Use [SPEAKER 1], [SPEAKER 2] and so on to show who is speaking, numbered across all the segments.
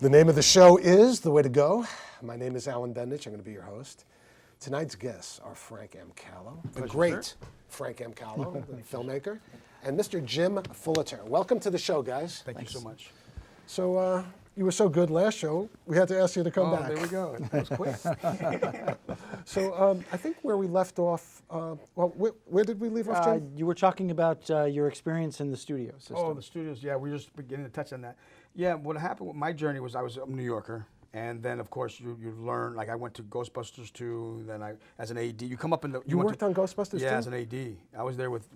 [SPEAKER 1] The name of the show is The Way to Go. My name is Alan Bendich. I'm going to be your host. Tonight's guests are Frank M. Calo, the great Frank M. Calo, the filmmaker, and Mr. Jim Fulater. Welcome to the show, guys.
[SPEAKER 2] Thank you so much.
[SPEAKER 1] So you were so good last show, we had to ask you to come back.
[SPEAKER 2] Oh, there we go. That was quick.
[SPEAKER 1] So I think where we left off, where did we leave off, Jim?
[SPEAKER 3] You were talking about your experience in the studio system.
[SPEAKER 2] Oh, the studios. Yeah, we were just beginning to touch on that. Yeah, what happened with my journey was I was a New Yorker. And then, of course, you learn, like I went to Ghostbusters 2, then as an AD. You come up in the...
[SPEAKER 1] You worked on Ghostbusters 2?
[SPEAKER 2] Yeah, as an AD. I was there with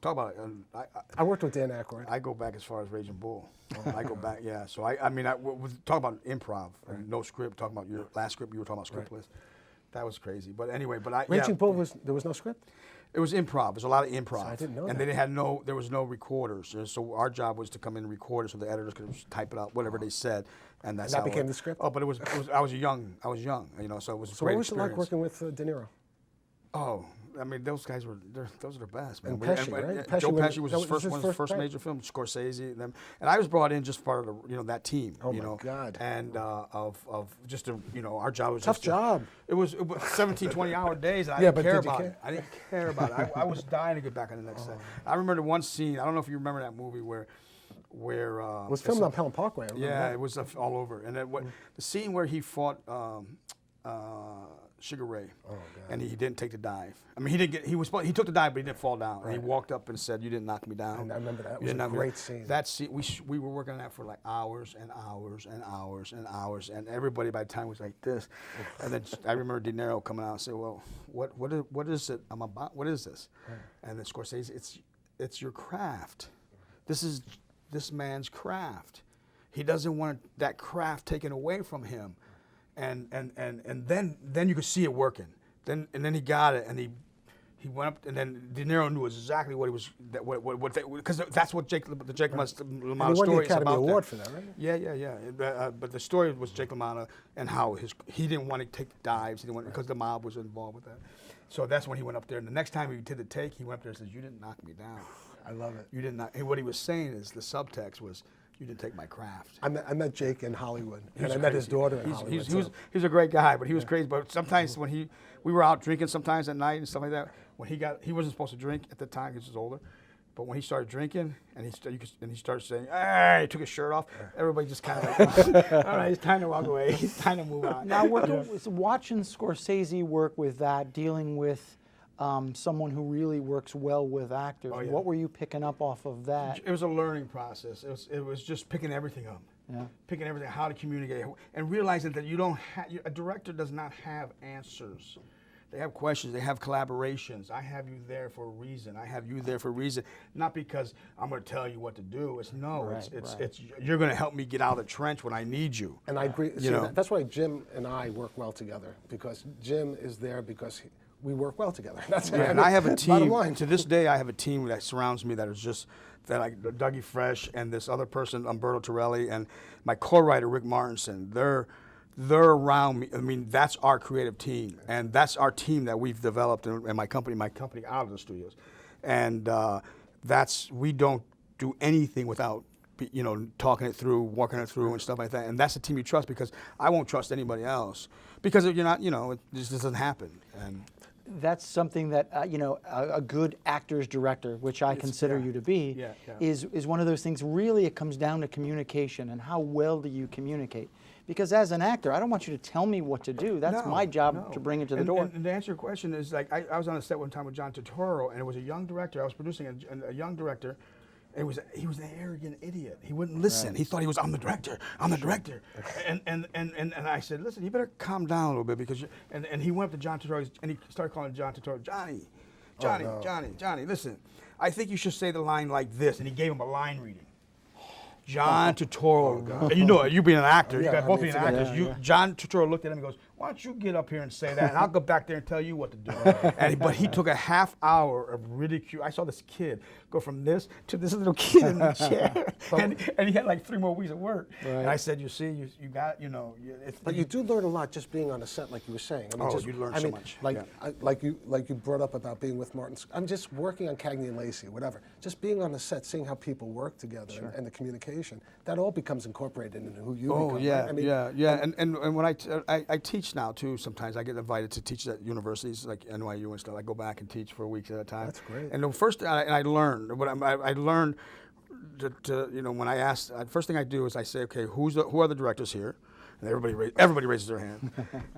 [SPEAKER 2] talk about it.
[SPEAKER 1] I worked with Dan Aykroyd.
[SPEAKER 2] I go back as far as Raging Bull. I go back, yeah. So, talk about improv, and no script, talking about your last script, you were talking about scriptless. That was crazy. But anyway,
[SPEAKER 1] Raging Bull, there was no script?
[SPEAKER 2] It was improv. There's a lot of improv.
[SPEAKER 1] So I didn't know
[SPEAKER 2] and
[SPEAKER 1] that.
[SPEAKER 2] there was no recorders. So our job was to come in and record it so the editors could type it out, whatever they said. And that's
[SPEAKER 1] that became the script?
[SPEAKER 2] Oh, but I was young, you know, so it was a great experience.
[SPEAKER 1] So what was it like working with De Niro?
[SPEAKER 2] Oh, I mean, those guys those are the best, man.
[SPEAKER 1] And Pesci, right?
[SPEAKER 2] Joe Pesci was his first major film, Scorsese, them, and I was brought in just part of that team.
[SPEAKER 1] Oh my God!
[SPEAKER 2] And of just our job was
[SPEAKER 1] tough job.
[SPEAKER 2] It was 17, 20-hour days, and I didn't care about it. I didn't care about it. I was dying to get back on the next set. I remember the one scene. I don't know if you remember that movie where it was
[SPEAKER 1] filmed on Pelham Parkway.
[SPEAKER 2] Yeah, it was all over. And then the scene where he fought Sugar Ray, and he didn't take the dive. I mean, he took the dive, but he didn't fall down. Right. And he walked up and said, "You didn't knock me down."
[SPEAKER 1] And I remember that. It was a great scene.
[SPEAKER 2] That scene, we were working on that for like hours and hours and hours and hours, and everybody by the time was like this. And then I remember De Niro coming out and saying, "Well, what is it I'm about? What is this?" Right. And then Scorsese, it's your craft. This is this man's craft. He doesn't want that craft taken away from him. And then you could see it working. Then he got it, and he went up, and then De Niro knew exactly what he was, because that's what Jake LaMotta story is about.
[SPEAKER 1] He won the Academy Award for that, right?
[SPEAKER 2] Yeah. But the story was Jake LaMotta and how he didn't want to take dives, because the mob was involved with that. So that's when he went up there, and the next time he did the take, he went up there and says, "You didn't knock me down."
[SPEAKER 1] I love it.
[SPEAKER 2] You did not. And what he was saying is the subtext was, "You didn't take my craft."
[SPEAKER 1] I met Jake in Hollywood, and I met his daughter in Hollywood.
[SPEAKER 2] He's a great guy, but he was crazy. But sometimes when we were out drinking sometimes at night and stuff like that, when he wasn't supposed to drink at the time because he was older, but when he started drinking and he started saying, "Hey," he took his shirt off, everybody just kind of like, all right, it's time to walk away. It's time to move on.
[SPEAKER 3] Now, watching Scorsese work with that, dealing with someone who really works well with actors.
[SPEAKER 2] Oh, yeah.
[SPEAKER 3] What were you picking up off of that?
[SPEAKER 2] It was a learning process. It was just picking everything up. Yeah. Picking everything, how to communicate, and realizing that a director does not have answers. They have questions, they have collaborations. I have you there for a reason. I have you there for a reason. Not because I'm going to tell you what to do. It's you're going to help me get out of the trench when I need you.
[SPEAKER 1] And I agree. That's why Jim and I work well together, because Jim is there because we work well together. That's it.
[SPEAKER 2] And I have a team, to this day, I have a team that surrounds me that is just, like Dougie Fresh and this other person, Umberto Torelli, and my co-writer, Rick Martinson. They're around me. I mean, that's our creative team. And that's our team that we've developed in my company out of the studios. And we don't do anything without talking it through, walking it through and stuff like that. And that's the team you trust, because I won't trust anybody else. Because if you're not, it just doesn't happen. And
[SPEAKER 3] that's something that a good actor's director, which I consider you to be, is one of those things. Really, it comes down to communication and how well do you communicate. Because as an actor, I don't want you to tell me what to do. That's my job to bring it to the door.
[SPEAKER 2] And to answer your question is, like, I was on a set one time with John Turturro, and it was a young director. I was producing a young director. He was an arrogant idiot. He wouldn't listen. Right. He thought he was, I'm the director. And I said, listen, you better calm down a little bit, because and he went up to John Turturro, and he started calling John Turturro, Johnny, listen, I think you should say the line like this. And he gave him a line reading. John Turturro, and you being an actor, you got both being actors. John Turturro looked at him and goes, why don't you get up here and say that, and I'll go back there and tell you what to do. But he took a half hour of ridicule. I saw this kid go from this to this little kid in the chair, and he had like 3 more weeks of work. Right. And I said, you see, you got, you know.
[SPEAKER 1] But you do learn a lot just being on a set, like you were saying. I mean,
[SPEAKER 2] you learn so much.
[SPEAKER 1] Like you brought up about being with Martin. I'm just working on Cagney and Lacey, whatever. Just being on the set, seeing how people work together and the communication, that all becomes incorporated into who you become.
[SPEAKER 2] Yeah,
[SPEAKER 1] right? I mean,
[SPEAKER 2] and when I teach now too, sometimes I get invited to teach at universities like NYU and stuff. I go back and teach for weeks at a time.
[SPEAKER 1] That's great.
[SPEAKER 2] And the first I learned, I learned that you know, when I ask, first thing I do is I say, okay, who are the directors here? And everybody raises their hand.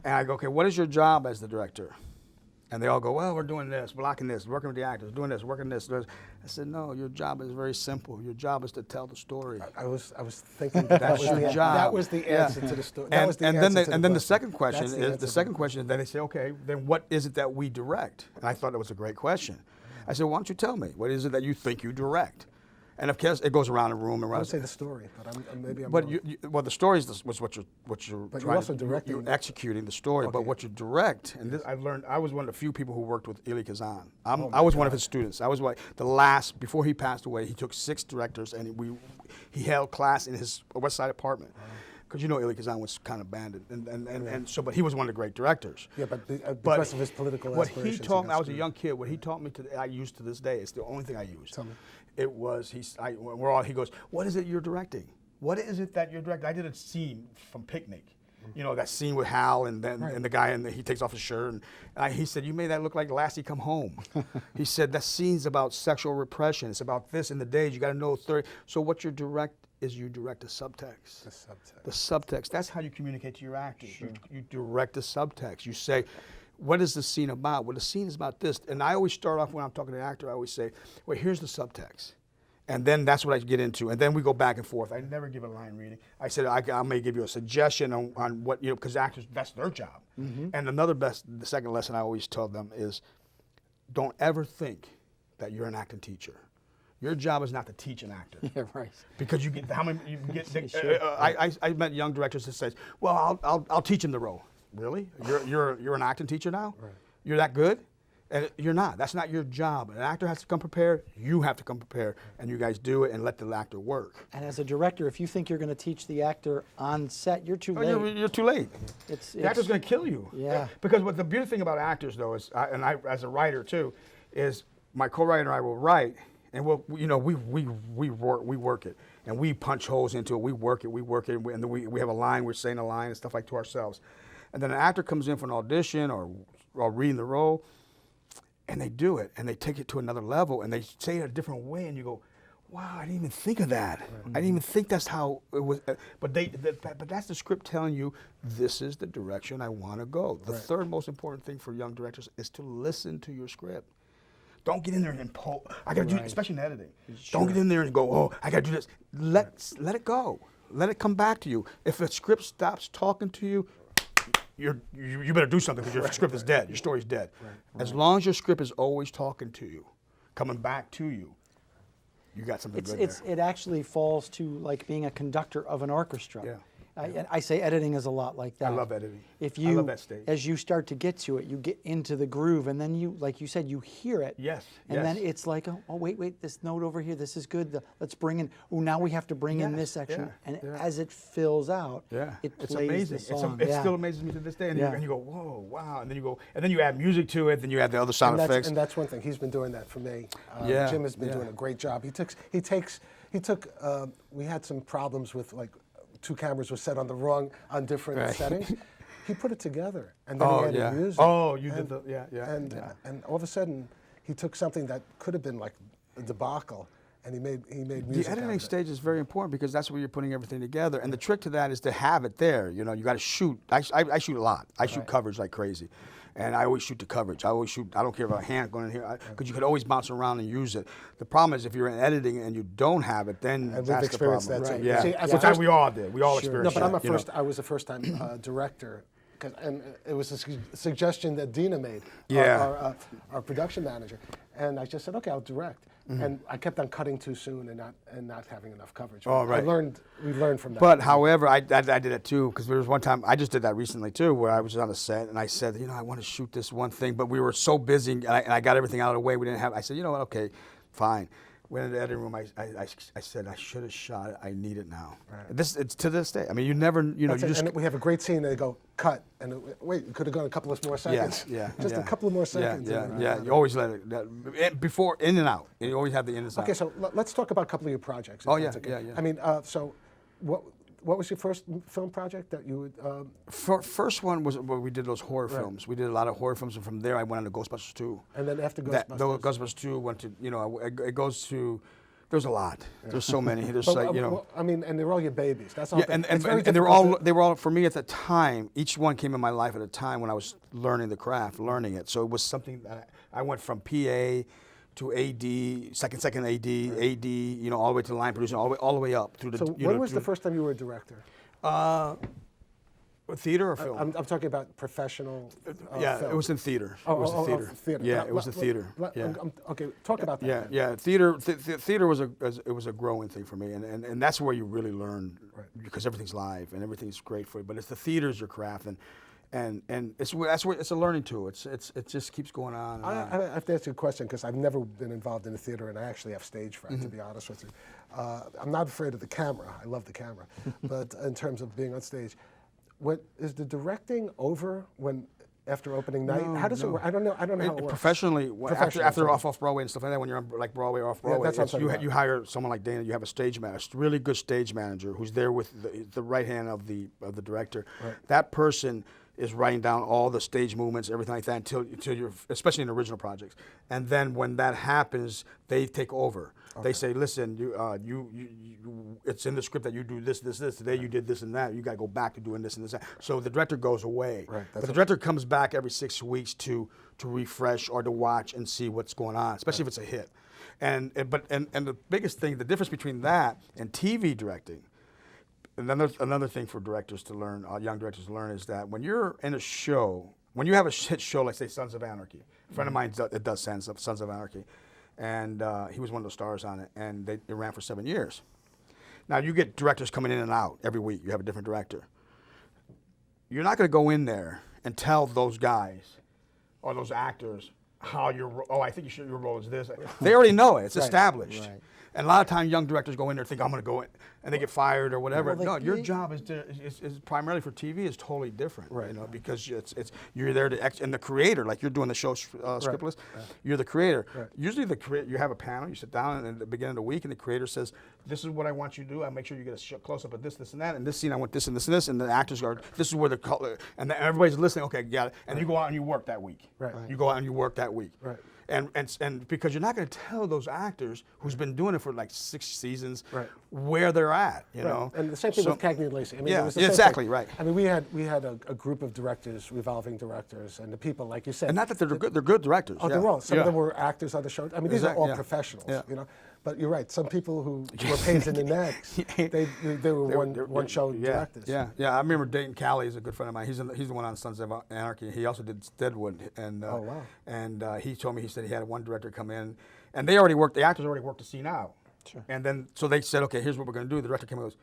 [SPEAKER 2] And I go, okay, what is your job as the director? And they all go, well, we're doing this, blocking this, working with the actors, doing this, working this. I said, no, your job is very simple. Your job is to tell the story.
[SPEAKER 1] I was thinking that's your job. That was the answer to the story.
[SPEAKER 2] And then the second question is then they say, okay, then what is it that we direct? And I thought that was a great question. I said, why don't you tell me? What is it that you think you direct? And of course, it goes around the room.
[SPEAKER 1] I would say the story, but maybe I'm
[SPEAKER 2] but
[SPEAKER 1] wrong.
[SPEAKER 2] The story is what you're
[SPEAKER 1] But
[SPEAKER 2] trying
[SPEAKER 1] you're also directing.
[SPEAKER 2] You're executing the story,
[SPEAKER 1] Okay.
[SPEAKER 2] but what you direct, and this I've learned. I was one of the few people who worked with Elie Kazan. I was one of his students. I was the last before he passed away. He took 6 directors, and he held class in his West Side apartment. Because you know Elie Kazan was kind of abandoned, and so, but he was one of the great directors.
[SPEAKER 1] Yeah, but because of his political aspirations.
[SPEAKER 2] What he taught me, I was a young kid. What he taught me, I use to this day. It's the only thing I use.
[SPEAKER 1] Tell me.
[SPEAKER 2] It was he goes, what is it you're directing? What is it that you're directing? I did a scene from Picnic. You know, that scene with Hal and the guy, and he takes off his shirt. And he said, you made that look like Lassie Come Home. He said, that scene's about sexual repression. It's about this in the days. You got to know 30. So what you direct is you direct the subtext.
[SPEAKER 1] The subtext.
[SPEAKER 2] The subtext. That's how you communicate to your actors. Sure. You direct the subtext. You say, what is the scene about? Well, the scene is about this. And I always start off when I'm talking to an actor, I always say, well, here's the subtext. And then that's what I get into. And then we go back and forth. I never give a line reading. I said, I may give you a suggestion on what, you know, because actors, that's their job. Mm-hmm. And the second lesson I always tell them is, don't ever think that you're an acting teacher. Your job is not to teach an actor.
[SPEAKER 3] Yeah, right.
[SPEAKER 2] Because you get how many you get.
[SPEAKER 3] Sure.
[SPEAKER 2] I met young directors that says, "Well, I'll teach him the role." Really? You're an acting teacher now?
[SPEAKER 1] Right.
[SPEAKER 2] You're that good? And you're not. That's not your job. An actor has to come prepared. You have to come prepared, and you guys do it and let the actor work.
[SPEAKER 3] And as a director, if you think you're going to teach the actor on set, you're too late.
[SPEAKER 2] You're too late.
[SPEAKER 3] The
[SPEAKER 2] actor's going to kill you.
[SPEAKER 3] Yeah.
[SPEAKER 2] Because what the beautiful thing about actors, though, is, and I as a writer too, is my co-writer and I will write. And we work it, and we punch holes into it. We work it, and then we have a line. We're saying a line and stuff like to ourselves, and then an actor comes in for an audition or reading the role, and they do it, and they take it to another level, and they say it a different way, and you go, "Wow, I didn't even think of that. Right. I didn't even think that's how it was." But that's the script telling you this is the direction I want to go. The third most important thing for young directors is to listen to your script. Don't get in there and pull. I got to do, especially in editing. Sure. Don't get in there and go, oh, I got to do this. Let it go. Let it come back to you. If a script stops talking to you, you better do something because your script is dead. Your story's dead. Right. As long as your script is always talking to you, coming back to you, you got something good there.
[SPEAKER 3] It actually falls to like being a conductor of an orchestra.
[SPEAKER 2] Yeah.
[SPEAKER 3] I say editing is a lot like that.
[SPEAKER 2] I love editing.
[SPEAKER 3] I
[SPEAKER 2] love that stage.
[SPEAKER 3] As you start to get to it, you get into the groove, and then you, like you said, you hear it.
[SPEAKER 2] Yes.
[SPEAKER 3] And then it's like, oh wait, this note over here, this is good. Let's bring in. Oh, now we have to bring in this section.
[SPEAKER 2] Yeah.
[SPEAKER 3] And as it fills out, it
[SPEAKER 2] it's
[SPEAKER 3] plays
[SPEAKER 2] amazing.
[SPEAKER 3] the song.
[SPEAKER 2] It still amazes me to this day. And you go, whoa, wow. And then you go, and then you add music to it. Then you add the other sound effects.
[SPEAKER 1] And that's one thing. He's been doing that for me. Jim has been doing a great job. He took. We had some problems with like. 2 cameras were set on different settings. He put it together, and then he added music.
[SPEAKER 2] Oh, you did the
[SPEAKER 1] And all of a sudden, he took something that could have been like a debacle, and he made music.
[SPEAKER 2] The editing stage is very important because that's where you're putting everything together. And the trick to that is to have it there. You know, you got to shoot. I shoot a lot. I shoot coverage like crazy. And I always shoot the coverage. I always shoot. I don't care about a hand going in here because you could always bounce around and use it. The problem is if you're in editing and you don't have it, then that's the problem.
[SPEAKER 1] That too.
[SPEAKER 2] Right. Yeah,
[SPEAKER 1] See,
[SPEAKER 2] we all did. We all experienced.
[SPEAKER 1] No, but I was a first-time director, and it was a suggestion that Dina made, our production manager, And I just said, okay, I'll direct. And I kept on cutting too soon and not having enough coverage.
[SPEAKER 2] Oh, right.
[SPEAKER 1] We learned from that.
[SPEAKER 2] But however, I did it too, because there was one time, I just did that recently too, where I was on a set and I said, I want to shoot this one thing, but we were so busy and I got everything out of the way. We didn't have, I said, you know what, okay, fine. Went in the editing room, I said, I should have shot it, I need it now. Right. It's to this day. I mean, you never,
[SPEAKER 1] and we have a great scene, and they go, cut, and wait, you could have gone a couple of more seconds. Just a couple of more seconds.
[SPEAKER 2] Yeah. You always let it, before, in and out. You always have the in and out.
[SPEAKER 1] Okay, so let's talk about a couple of your projects.
[SPEAKER 2] Okay.
[SPEAKER 1] I mean, so what was your first film project that you would?
[SPEAKER 2] First one was where we did those horror films. We did a lot of horror films, and from there I went on to Ghostbusters 2.
[SPEAKER 1] And then after Ghostbusters?
[SPEAKER 2] Ghostbusters 2 went to, it goes to, there's a lot. There's so many. There's
[SPEAKER 1] well, I mean, and they're all your babies. That's all.
[SPEAKER 2] Yeah, and they were all for me at the time. Each one came in my life at a time when I was learning the craft, learning it. So it was something that I went from PA to AD, second AD, AD, all the way to line producing, all the way up through the.
[SPEAKER 1] So when was the first time you were a director?
[SPEAKER 2] Theater or film?
[SPEAKER 1] I'm talking about professional.
[SPEAKER 2] Film. It was in theater.
[SPEAKER 1] Theater.
[SPEAKER 2] Yeah, it was a theater.
[SPEAKER 1] Okay, talk about that.
[SPEAKER 2] Yeah. Theater. Theater was a growing thing for me, and that's where you really learn, because everything's live and everything's great for you. But it's the theater's your craft, and it's a learning tool. It just keeps going on.
[SPEAKER 1] I have to ask you a question, because I've never been involved in a theater, and I actually have stage fright, to be honest with you. I'm not afraid of the camera. I love the camera, but in terms of being on stage, is the directing over after opening night? How does it work? I don't know how it works.
[SPEAKER 2] Professionally, after off Broadway and stuff like that, when you're on like Broadway or off Broadway, you hire someone like Dana. You have a stage manager, really good stage manager, who's there with the right hand of the director. Right. That person is writing down all the stage movements, everything like that, until you're, especially in original projects. And then when that happens, they take over. Okay. They say, listen, it's in the script that you do this. Today you did this and that. You got to go back to doing this and this. So the director goes away. Right. But the director comes back every 6 weeks to refresh or to watch and see what's going on, especially if it's a hit. And the biggest thing, the difference between that and TV directing, and another thing for directors to learn, young directors to learn, is that when you're in a show, when you have a hit show like, say, Sons of Anarchy, a friend of mine does Sons of Anarchy, and he was one of the stars on it, and it ran for 7 years. Now, you get directors coming in and out every week. You have a different director. You're not going to go in there and tell those guys or those actors how I think your role is this. They already know it. It's established. Right. And a lot of times, young directors go in there and think, I'm going to go in, and they get fired or whatever. Well, your job is primarily for TV is totally different, because you're there to and the creator, like you're doing the show scriptless, you're the creator. Right. Usually, you have a panel, you sit down at the beginning of the week, and the creator says, this is what I want you to do. I make sure you get a close up of this, and that, and this scene I want this and this and this, and the actors are, this is where the color, and everybody's listening. Okay, got it. And you go out and you work that week. Right. You go out and you work that week. Right. And because you're not going to tell those actors who's been doing it for like 6 seasons where they're at, you know.
[SPEAKER 1] And the same thing with Cagney and Lacey. I mean,
[SPEAKER 2] exactly right.
[SPEAKER 1] I mean, we had a group of directors, revolving directors, and the people, like you said.
[SPEAKER 2] And not that they're good. They're good directors.
[SPEAKER 1] Oh, they're all. Some of them were actors on the show. I mean, these are all professionals, you know. But you're right. Some people who were pains in the neck, they were one show directors.
[SPEAKER 2] Yeah. I remember Dayton Cali is a good friend of mine. He's the one on Sons of Anarchy. He also did Deadwood, and he told me, he said he had one director come in, and the actors already worked the scene out. Sure. And then so they said, okay, here's what we're going to do. The director came and goes,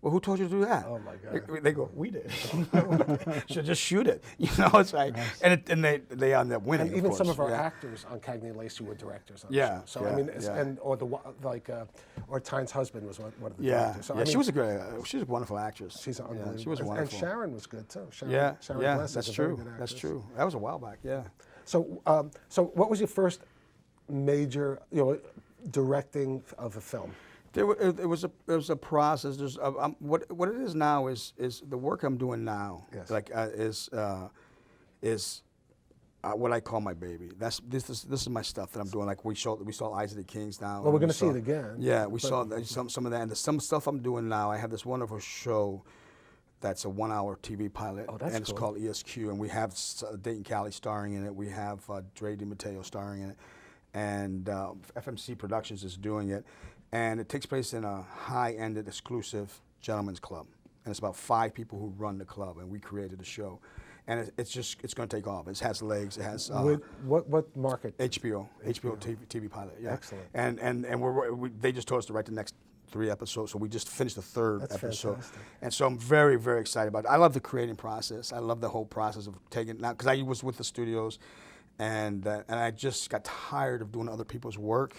[SPEAKER 2] well, who told you to do that?
[SPEAKER 1] Oh my God!
[SPEAKER 2] They go, we did. Should just shoot it. You know, it's like, nice. and they end up winning.
[SPEAKER 1] And even some of our actors on Cagney and Lacey were directors on the show. So I mean, or Tyne's husband was one of the directors. So, I mean,
[SPEAKER 2] she was a wonderful actress.
[SPEAKER 1] She's unbelievable.
[SPEAKER 2] She was wonderful.
[SPEAKER 1] And Sharon was good too.
[SPEAKER 2] Sharon that's true. That's true. That was a while back. Yeah.
[SPEAKER 1] So what was your first major, directing of a film?
[SPEAKER 2] It was a process. There's what it is now is the work I'm doing now. Yes. Like is what I call my baby. This is my stuff that I'm doing. Like we saw Eyes of the Kings now.
[SPEAKER 1] Well, we're going to see it again.
[SPEAKER 2] Yeah, we saw some of that, and some stuff I'm doing now. I have this wonderful show that's a 1-hour TV pilot, and it's called ESQ, and we have Dayton Cali starring in it. We have Dre DiMatteo starring in it, and FMC Productions is doing it. And it takes place in a high-ended, exclusive gentleman's club. And it's about 5 people who run the club, and we created the show. and it's going to take off. It has legs. It has
[SPEAKER 1] What market?
[SPEAKER 2] HBO TV pilot. Yeah,
[SPEAKER 1] Excellent.
[SPEAKER 2] And they just told us to write the next 3 episodes, so we just finished the 3rd episode.
[SPEAKER 1] Fantastic.
[SPEAKER 2] And so I'm very, very excited about it. I love the creating process. I love the whole process of taking now, because I was with the studios, and I just got tired of doing other people's work.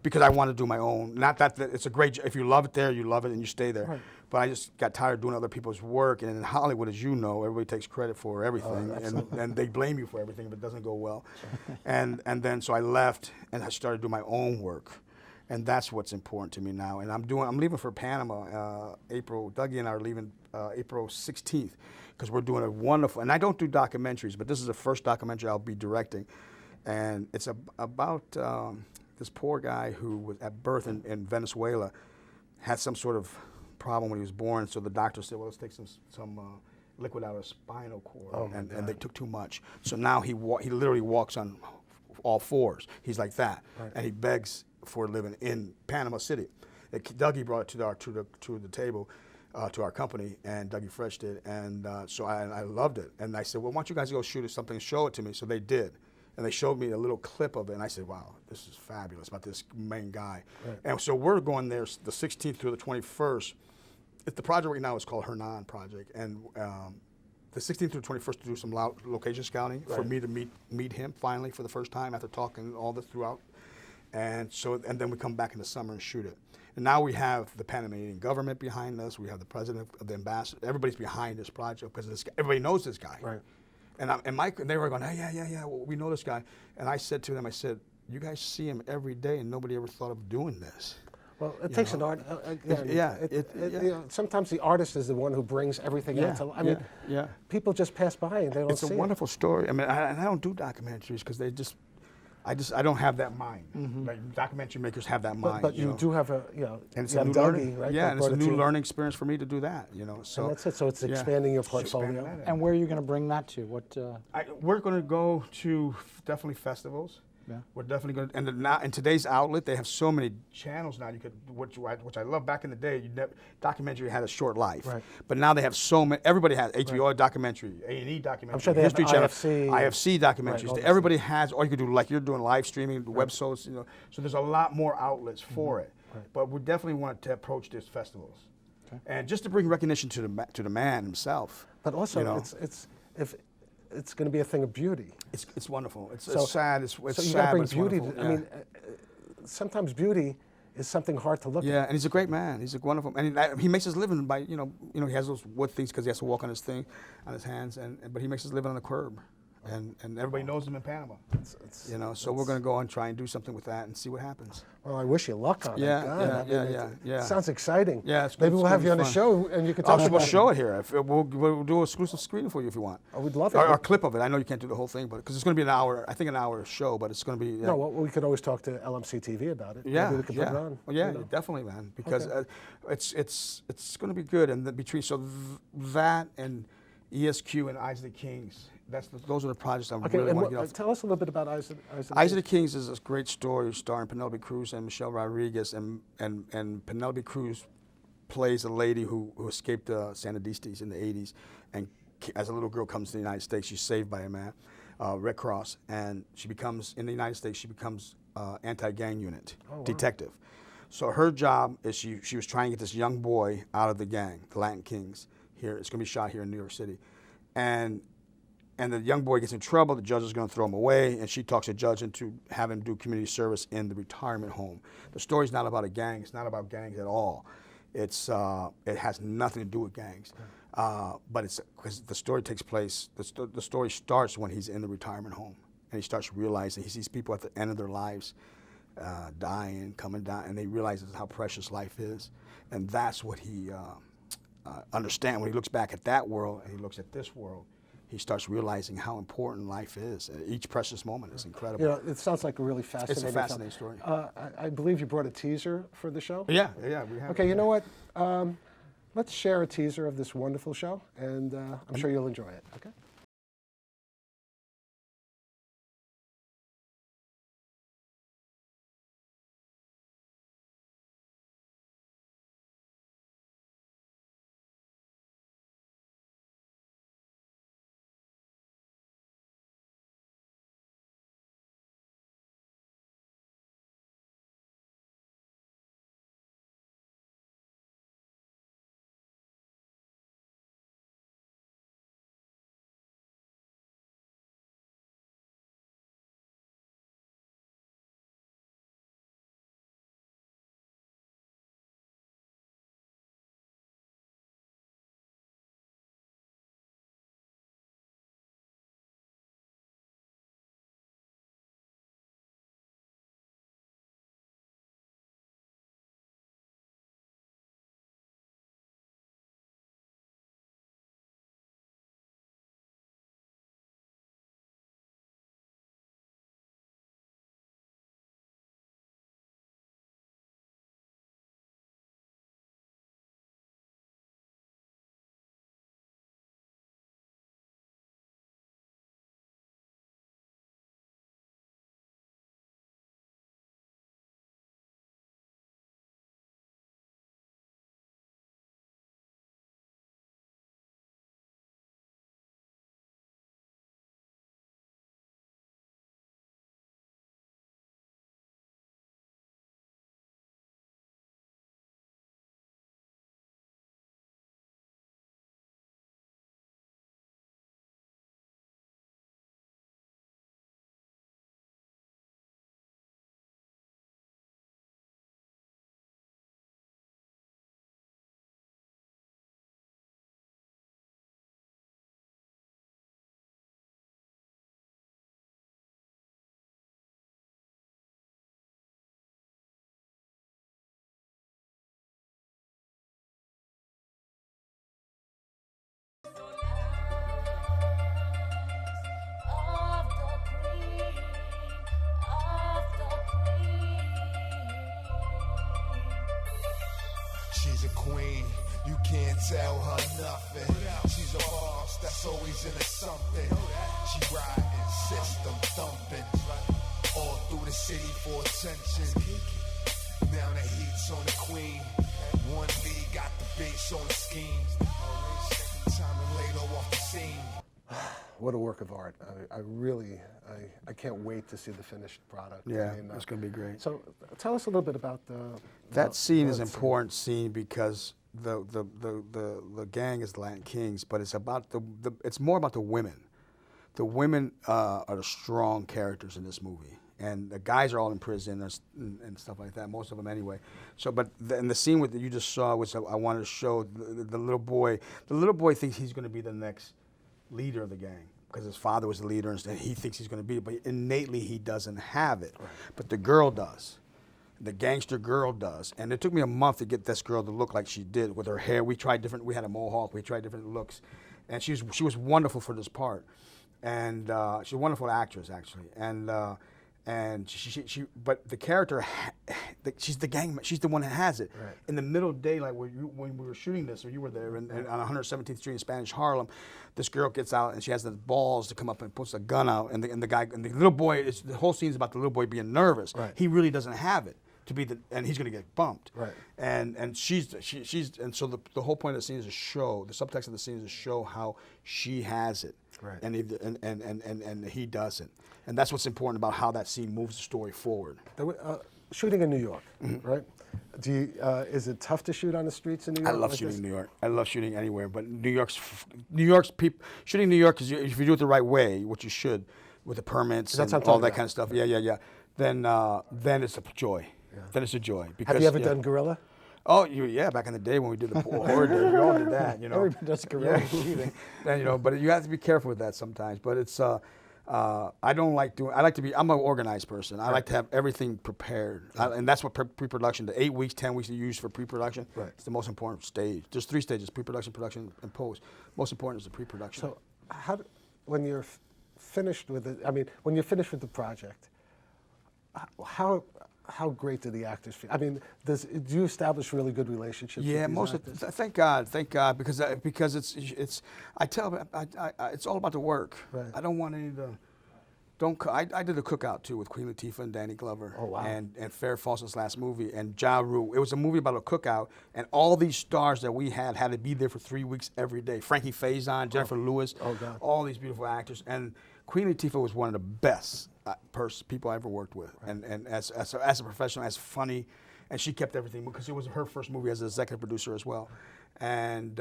[SPEAKER 2] Because I want to do my own. Not that it's a great, if you love it there, you love it and you stay there. Right. But I just got tired of doing other people's work. And in Hollywood, as you know, everybody takes credit for everything. And they blame you for everything if it doesn't go well. and then so I left and I started doing my own work. And that's what's important to me now. And I'm leaving for Panama, April. Dougie and I are leaving April 16th because we're doing a wonderful, and I don't do documentaries, but this is the first documentary I'll be directing. And it's about this poor guy who was at birth in Venezuela, had some sort of problem when he was born. So the doctor said, well, let's take some liquid out of his spinal cord. And they took too much. So now he literally walks on all 4s. He's like that. Right. And he begs for a living in Panama City. Dougie brought it to the table, to our company, and Dougie Fresh did. And so I loved it. And I said, well, why don't you guys go shoot something and show it to me? So they did. And they showed me a little clip of it, and I said, wow, this is fabulous about this main guy. Right. And so we're going there the 16th through the 21st. The project right now is called Hernan Project. And the 16th through the 21st to do some location scouting for me to meet him finally for the first time after talking all this throughout. And then we come back in the summer and shoot it. And now we have the Panamanian government behind us. We have the president, the ambassador. Everybody's behind this project because everybody knows this guy. Right. And they were going, hey, yeah, well, we know this guy. And I said to them, you guys see him every day, and nobody ever thought of doing this.
[SPEAKER 1] Well, it takes an art. Sometimes the artist is the one who brings everything out to life. I mean, people just pass by and they don't see it.
[SPEAKER 2] It's a wonderful story. I mean, I don't do documentaries because I don't have that mind. Mm-hmm. Like, documentary makers have that mind.
[SPEAKER 1] But you do have
[SPEAKER 2] and it's a new learning, right? Yeah, and it's a new learning experience for me to do that. So
[SPEAKER 1] and that's it. So it's expanding your portfolio.
[SPEAKER 3] And where are you going to bring that to?
[SPEAKER 2] We're going to go to definitely festivals. Yeah. We're definitely going to, and now in today's outlet, they have so many channels now. You could, which I love. Back in the day, documentary had a short life, right? But now they have so many. Everybody has HBO documentary, A&E documentary,
[SPEAKER 1] I'm sure they
[SPEAKER 2] History
[SPEAKER 1] have
[SPEAKER 2] Channel, IFC documentaries. Right, everybody has, or you could do like you're doing live streaming, websites. So there's a lot more outlets for it. Right. But we definitely want to approach these festivals, and just to bring recognition to the man himself.
[SPEAKER 1] But also, it's going to be a thing of beauty.
[SPEAKER 2] It's wonderful. It's sad. It's
[SPEAKER 1] so you
[SPEAKER 2] sad.
[SPEAKER 1] Got to bring beauty. I mean, sometimes beauty is something hard to look at.
[SPEAKER 2] Yeah, and he's a great man. He's a wonderful, and he makes his living by he has those wood things because he has to walk on his hands, but he makes his living on the curb. And everybody knows him in Panama. So we're going to go and try and do something with that and see what happens.
[SPEAKER 1] Well, I wish you luck on it.
[SPEAKER 2] Yeah.
[SPEAKER 1] It sounds exciting.
[SPEAKER 2] Yeah,
[SPEAKER 1] maybe we'll have you on the show and you can talk about it.
[SPEAKER 2] We'll show it here. We'll do an exclusive screening for you if you want.
[SPEAKER 1] I would love it.
[SPEAKER 2] Or a clip of it. I know you can't do the whole thing, but because it's going to be an hour. I think an hour show, but it's going to be.
[SPEAKER 1] No, well, we could always talk to LMC TV about it.
[SPEAKER 2] Yeah,
[SPEAKER 1] maybe we could put it on.
[SPEAKER 2] Well, definitely, man. Because it's going to be good, and that and ESQ and Eyes of the Kings. Those are the projects I really want to get off.
[SPEAKER 1] Tell us a little bit about Eyes of
[SPEAKER 2] the Kings is a great story starring Penelope Cruz and Michelle Rodriguez, and Penelope Cruz plays a lady who escaped Sandinistas in the 80s, and as a little girl comes to the United States, she's saved by a man, Red Cross, and in the United States, she becomes anti-gang unit detective. So her job is she was trying to get this young boy out of the gang, the Latin Kings. Here, it's going to be shot here in New York City, and the young boy gets in trouble. The judge is going to throw him away, and she talks the judge into having him do community service in the retirement home. The story's not about a gang. It's not about gangs at all. It has nothing to do with gangs, but it's because the story takes place. The story starts when he's in the retirement home, and he starts realizing he sees people at the end of their lives, dying, coming down, and they realize how precious life is, and that's what he understands when he looks back at that world and he looks at this world. He starts realizing how important life is. Each precious moment is incredible.
[SPEAKER 1] It sounds like a really fascinating.
[SPEAKER 2] It's a fascinating story.
[SPEAKER 1] I believe you brought a teaser for the show.
[SPEAKER 2] Yeah, we have.
[SPEAKER 1] Okay, you know what? Let's share a teaser of this wonderful show, and I'm sure you'll enjoy it. Okay.
[SPEAKER 4] She's a queen, you can't tell her nothing. She's a boss that's always into something. She riding, system thumping, all through the city for attention. Now the heat's on the queen. One league got the base on the schemes. Time and later off the scene.
[SPEAKER 1] What a work of art. I really can't wait to see the finished product.
[SPEAKER 2] Yeah,
[SPEAKER 1] I mean,
[SPEAKER 2] it's going to be great.
[SPEAKER 1] So tell us a little bit about
[SPEAKER 2] that scene is an important scene because the gang is the Latin Kings, but it's about it's more about the women. The women are the strong characters in this movie. And the guys are all in prison and stuff like that, most of them anyway. So, but and the scene that you just saw, which I wanted to show, the little boy. The little boy thinks he's going to be the next leader of the gang because his father was the leader, and he thinks he's going to be it. But innately, he doesn't have it. Right. But the girl does. The gangster girl does. And it took me a month to get this girl to look like she did with her hair. We tried different. We had a mohawk. We tried different looks, and she was wonderful for this part. And she's a wonderful actress, actually. And she but the character, she's the gang, she's the one that has it. Right. In the middle of the day, like when we were shooting this, or you were there, and on 117th Street in Spanish Harlem, this girl gets out and she has the balls to come up and puts a gun out, and the little boy, the whole scene is about the little boy being nervous. Right. He really doesn't have it to be and he's going to get bumped. Right. And she's and so the whole point of the scene is to show, the subtext of the scene is to show how she has it. Right. And he doesn't. And that's what's important about how that scene moves the story forward.
[SPEAKER 1] Shooting in New York, right? Is it tough to shoot on the streets in New York?
[SPEAKER 2] I love shooting in New York. I love shooting anywhere, but New York's people shooting in New York is if you do it the right way, which you should, with the permits and all that kind of stuff. Yeah. Then it's a joy. Yeah. Then it's a joy. Because,
[SPEAKER 1] have you ever done guerrilla?
[SPEAKER 2] Oh, yeah, back in the day when we did the horror day, we all did that, you know.
[SPEAKER 3] Everybody does guerrilla.
[SPEAKER 2] Yeah. And, you know, but you have to be careful with that sometimes. But it's, I don't like doing, I'm an organized person. I like to have everything prepared. And that's what pre-production, the 8 weeks, 10 weeks you use for pre-production, it's the most important stage. There's 3 stages, pre-production, production, and post. Most important is the pre-production.
[SPEAKER 1] So when you're finished with it, when you're finished with the project, how great do the actors feel? I mean, do you establish really good relationships?
[SPEAKER 2] Yeah,
[SPEAKER 1] with these actors?
[SPEAKER 2] Thank God, because it's all about the work. Right. I don't want any of the. I did a cookout too with Queen Latifah and Danny Glover.
[SPEAKER 1] Oh, wow.
[SPEAKER 2] And Farrah Fawcett's last movie and Ja Rule. It was a movie about a cookout, and all these stars that we had to be there for 3 weeks every day. Frankie Faison, Jennifer Lewis,
[SPEAKER 1] God.
[SPEAKER 2] All these beautiful actors, and Queen Latifah was one of the best people I ever worked with, right. and as a professional, as funny, and she kept everything because it was her first movie as an executive producer as well, and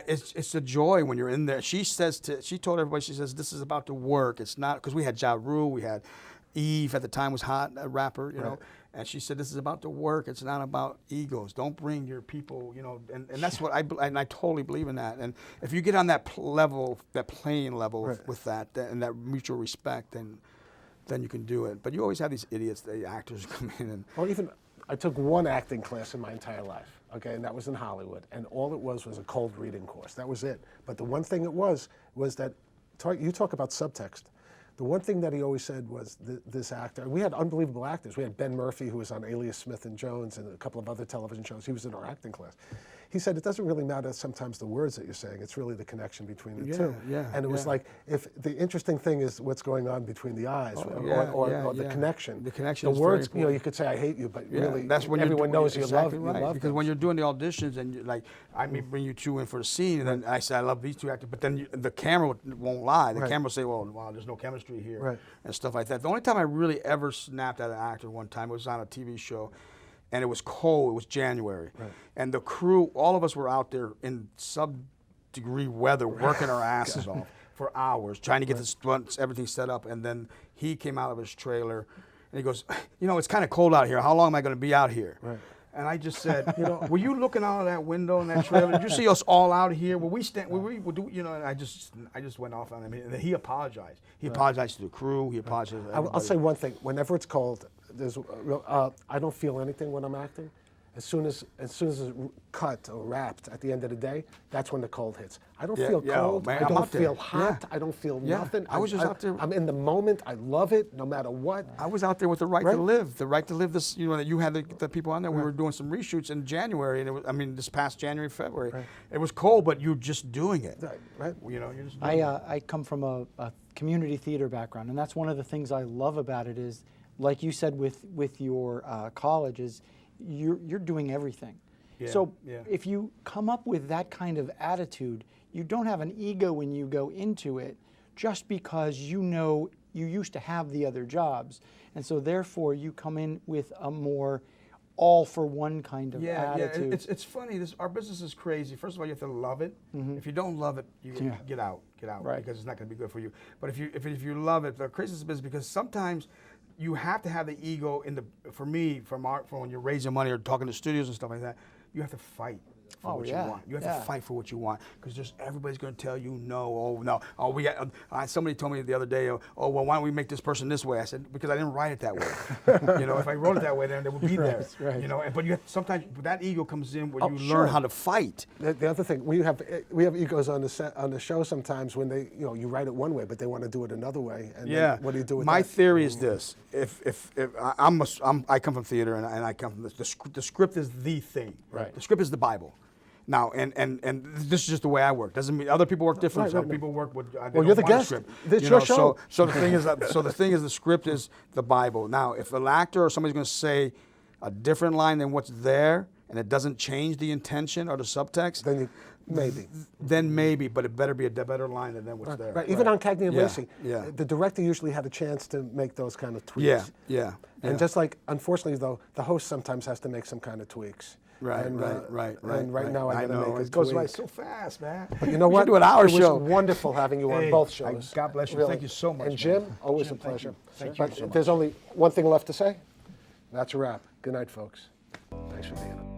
[SPEAKER 2] it's a joy when you're in there. She told everybody, she says, this is about the work. It's not, because we had Ja Rule, we had Eve at the time was hot, a rapper, you know, and she said, this is about the work. It's not about egos. Don't bring your people, you know, and that's what I totally believe in that. And if you get on that level, that playing level with that and that mutual respect, then you can do it. But you always have these idiots, the actors come in and.
[SPEAKER 1] Well, I took one acting class in my entire life, okay, and that was in Hollywood, and all it was a cold reading course. That was it. But the one thing it was that, you talk about subtext. The one thing that he always said was this actor, we had unbelievable actors. We had Ben Murphy, who was on Alias Smith and Jones and a couple of other television shows. He was in our acting class. He said it doesn't really matter sometimes the words that you're saying. It's really the connection between the two.
[SPEAKER 2] Yeah,
[SPEAKER 1] and it was like, if the interesting thing is what's going on between the eyes or the connection.
[SPEAKER 2] The connection.
[SPEAKER 1] The words, you know, you could say I hate you, but really
[SPEAKER 2] that's when
[SPEAKER 1] everyone knows you love
[SPEAKER 2] because
[SPEAKER 1] them.
[SPEAKER 2] when you're doing the auditions and I may bring you 2 in for the scene, and then I say I love these 2 actors, but then the camera won't lie. The camera will say, well, there's no chemistry here, and stuff like that. The only time I really ever snapped at an actor one time was on a TV show. And it was cold, it was January. Right. And the crew, all of us were out there in sub-degree weather, working our asses off for hours, trying to get everything set up. And then he came out of his trailer, and he goes, you know, it's kind of cold out here. How long am I going to be out here? Right. And I just said, you know, were you looking out of that window in that trailer? Did you see us all out here? Will we stand? You know? And I just went off on him, and he apologized. He apologized to the crew. He apologized to everybody.
[SPEAKER 1] I'll say one thing. Whenever it's cold, I don't feel anything when I'm acting. As soon as it's cut or wrapped at the end of the day, that's when the cold hits. I don't
[SPEAKER 2] Yeah,
[SPEAKER 1] feel
[SPEAKER 2] yeah,
[SPEAKER 1] cold.
[SPEAKER 2] man,
[SPEAKER 1] I
[SPEAKER 2] I'm
[SPEAKER 1] don't
[SPEAKER 2] out there.
[SPEAKER 1] feel hot.
[SPEAKER 2] Yeah.
[SPEAKER 1] I don't feel
[SPEAKER 2] Yeah,
[SPEAKER 1] nothing.
[SPEAKER 2] I was just out there.
[SPEAKER 1] I'm in the moment. I love it, no matter what.
[SPEAKER 2] I was out there with the right
[SPEAKER 1] Right.
[SPEAKER 2] to live. The right to live. This, you know, that you had the people on there. We were doing some reshoots in January, and it was, I mean, this past January, February.
[SPEAKER 1] Right.
[SPEAKER 2] It was cold, but you're just doing it.
[SPEAKER 1] Right.
[SPEAKER 2] You know, you're just doing it.
[SPEAKER 3] I come from a community theater background, and that's one of the things I love about it is, like you said with your college, is you're doing everything.
[SPEAKER 2] Yeah,
[SPEAKER 3] So
[SPEAKER 2] yeah.
[SPEAKER 3] if you come up with that kind of attitude, you don't have an ego when you go into it, just because you know you used to have the other jobs, and so therefore you come in with a more all for one kind of attitude.
[SPEAKER 2] Yeah, it's funny. Our business is crazy. First of all, you have to love it. If you don't love it, you get out,
[SPEAKER 3] Right.
[SPEAKER 2] because it's not going to be good for you. But if you love it, the craziest business, because sometimes you have to have the ego for me, from when you're raising money or talking to studios and stuff like that, you have to fight for what you want. You have to fight for what you want, because everybody's going to tell you no. Oh no. Oh, we got. Somebody told me the other day. Oh well, why don't we make this person this way? I said, because I didn't write it that way. You know, if I wrote it that way, then they would be there.
[SPEAKER 3] Right.
[SPEAKER 2] You know, but sometimes that ego comes in where you
[SPEAKER 1] sure.
[SPEAKER 2] learn how to fight.
[SPEAKER 1] The other thing, we have egos on the set, on the show sometimes when they, you know, you write it one way, but they want to do it another way. And then what do you do with that?
[SPEAKER 2] My theory is this: if I come from theater, and I come from the script is the thing.
[SPEAKER 1] Right.
[SPEAKER 2] The script is the Bible. Now, and this is just the way I work. Doesn't mean other people work different. Some people work with.
[SPEAKER 1] Well, you're the guest.
[SPEAKER 2] Script,
[SPEAKER 1] It's your show.
[SPEAKER 2] So the thing is, the script is the Bible. Now, if an actor or somebody's going to say a different line than what's there, and it doesn't change the intention or the subtext,
[SPEAKER 1] then
[SPEAKER 2] maybe, but it better be a better line than what's there.
[SPEAKER 1] Right. Even on Cagney and Lacey,
[SPEAKER 2] yeah.
[SPEAKER 1] the director usually had a chance to make those kind of tweaks.
[SPEAKER 2] Yeah.
[SPEAKER 1] And just like, unfortunately, though, the host sometimes has to make some kind of tweaks.
[SPEAKER 2] Right.
[SPEAKER 1] And right now
[SPEAKER 2] I
[SPEAKER 1] I got to
[SPEAKER 2] know,
[SPEAKER 1] make a
[SPEAKER 2] it goes
[SPEAKER 1] tweak.
[SPEAKER 2] by so fast, man.
[SPEAKER 1] But you know
[SPEAKER 2] We
[SPEAKER 1] what?
[SPEAKER 2] should do an hour
[SPEAKER 1] it
[SPEAKER 2] show.
[SPEAKER 1] was wonderful having you on both shows.
[SPEAKER 2] God bless you.
[SPEAKER 1] Really.
[SPEAKER 2] Thank you so much.
[SPEAKER 1] And Jim,
[SPEAKER 2] man.
[SPEAKER 1] always
[SPEAKER 2] Jim,
[SPEAKER 1] a pleasure.
[SPEAKER 2] Thank you
[SPEAKER 1] But
[SPEAKER 2] so much.
[SPEAKER 1] there's only one thing left to say. That's a wrap. Good night, folks. Thanks for being on.